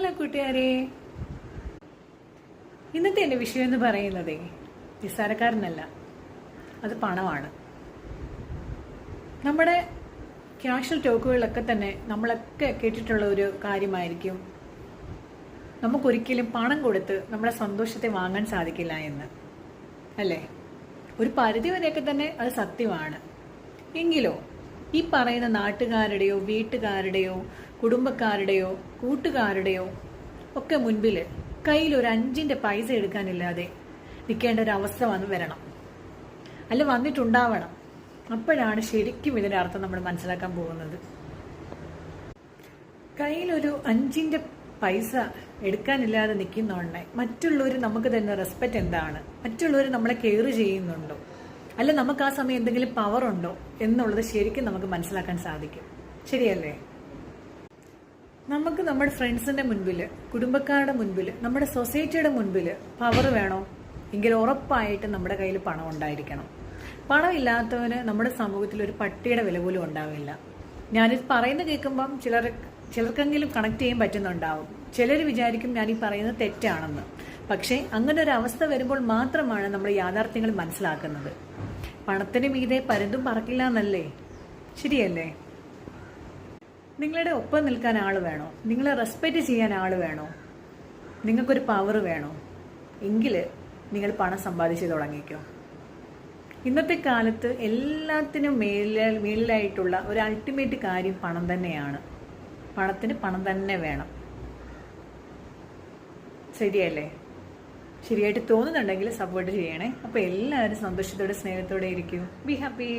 Hello കൂട്ടുകാരെ, ഇന്നത്തെ എൻ്റെ വിഷയം എന്ന് പറയുന്നതേ നിസ്സാരക്കാരനല്ല, അത് പണമാണ്. നമ്മുടെ ക്യാഷ്വൽ ടോക്കുകളിലൊക്കെ തന്നെ നമ്മളൊക്കെ കേട്ടിട്ടുള്ള ഒരു കാര്യമായിരിക്കും, നമുക്കൊരിക്കലും പണം കൊടുത്ത് നമ്മുടെ സന്തോഷത്തെ വാങ്ങാൻ സാധിക്കില്ല എന്ന്, അല്ലേ? ഒരു പരിധി വരെയൊക്കെ തന്നെ അത് സത്യമാണ്. എങ്കിലോ ഈ പറയുന്ന നാട്ടുകാരുടെയോ വീട്ടുകാരുടെയോ കുടുംബക്കാരുടെയോ കൂട്ടുകാരുടെയോ ഒക്കെ മുൻപിൽ കയ്യിൽ ഒരു 5 പൈസ എടുക്കാനില്ലാതെ നിൽക്കേണ്ട ഒരു അവസ്ഥ വരണം, അല്ല വന്നിട്ടുണ്ടാവണം. അപ്പോഴാണ് ശരിക്കും ഇതിൻ്റെ അർത്ഥം നമ്മൾ മനസ്സിലാക്കാൻ പോകുന്നത്. കയ്യിലൊരു 5 പൈസ എടുക്കാനില്ലാതെ നിൽക്കുന്നതുകൊണ്ട് മറ്റുള്ളവർ നമുക്ക് തരുന്ന റെസ്പെക്റ്റ് എന്താണ്, മറ്റുള്ളവർ നമ്മളെ കെയർ ചെയ്യുന്നുണ്ടോ, അല്ല നമുക്ക് ആ സമയം എന്തെങ്കിലും പവർ ഉണ്ടോ എന്നുള്ളത് ശരിക്കും നമുക്ക് മനസ്സിലാക്കാൻ സാധിക്കും. ശരിയല്ലേ? നമുക്ക് നമ്മുടെ ഫ്രണ്ട്സിന്റെ മുൻപിൽ, കുടുംബക്കാരുടെ മുൻപിൽ, നമ്മുടെ സൊസൈറ്റിയുടെ മുൻപിൽ പവർ വേണോ എങ്കിൽ ഉറപ്പായിട്ടും നമ്മുടെ കയ്യിൽ പണം ഉണ്ടായിരിക്കണം. പണം ഇല്ലാത്തവന് നമ്മുടെ സമൂഹത്തിൽ ഒരു പട്ടിയുടെ വില പോലും ഉണ്ടാവില്ല. ഞാനിത് പറയുന്നത് കേൾക്കുമ്പം ചിലർക്കെങ്കിലും കണക്ട് ചെയ്യാൻ പറ്റുന്നുണ്ടാവും. ചിലർ വിചാരിക്കും ഞാൻ ഈ പറയുന്നത് തെറ്റാണെന്ന്. പക്ഷേ അങ്ങനെ ഒരു അവസ്ഥ വരുമ്പോൾ മാത്രമാണ് നമ്മൾ യാഥാർത്ഥ്യങ്ങൾ മനസ്സിലാക്കുന്നത്. പണത്തിന് മീതെ പരുന്തും പറക്കില്ല എന്നല്ലേ? ശരിയല്ലേ? നിങ്ങളുടെ ഒപ്പം നിൽക്കാൻ ആൾ വേണോ, നിങ്ങളെ റെസ്പെക്റ്റ് ചെയ്യാൻ ആൾ വേണോ, നിങ്ങൾക്കൊരു പവർ വേണോ എങ്കിൽ നിങ്ങൾ പണം സമ്പാദിച്ച് തുടങ്ങിക്കോ. ഇന്നത്തെ കാലത്ത് എല്ലാത്തിനും മേളിലായിട്ടുള്ള ഒരു അൾട്ടിമേറ്റ് കാര്യം പണം തന്നെയാണ്. പണത്തിന് പണം തന്നെ വേണം. ശരിയല്ലേ? ശരിയായിട്ട് തോന്നുന്നുണ്ടെങ്കിൽ സപ്പോർട്ട് ചെയ്യണേ. അപ്പോൾ എല്ലാവരും സന്തോഷത്തോടെ സ്നേഹത്തോടെ ഇരിക്കൂ. Be happy.